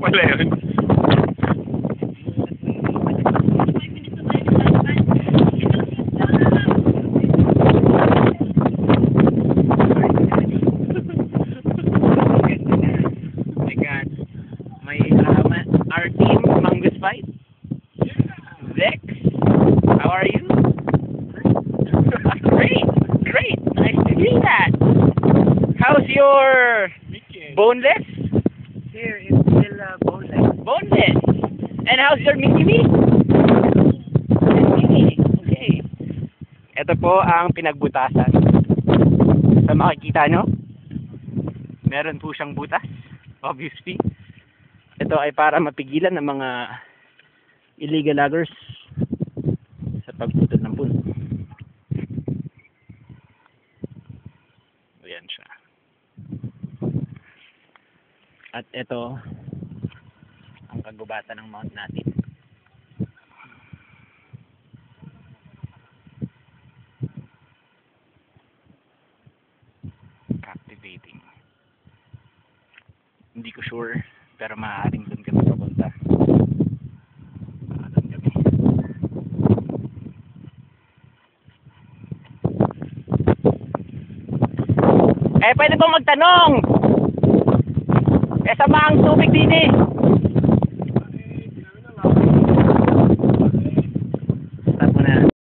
pala yun. Our team, Mangus Fight. Vex, how are you? Great, great. Nice to hear that. How's your boneless? Here is still boneless. Boneless. And how's your Mini? Okay. Ito po ang pinagbutasan. Sa makikita nyo, meron po siyang butas, obviously. Ito ay para mapigilan ng mga illegal loggers sa pagputol ng puno. Ayan siya. At ito ang kagubatan ng mount natin. Captivating. Hindi ko sure, pero maaaring doon kami papunta. Doon kami. Pwede ba magtanong? Sama ang tubig din eh.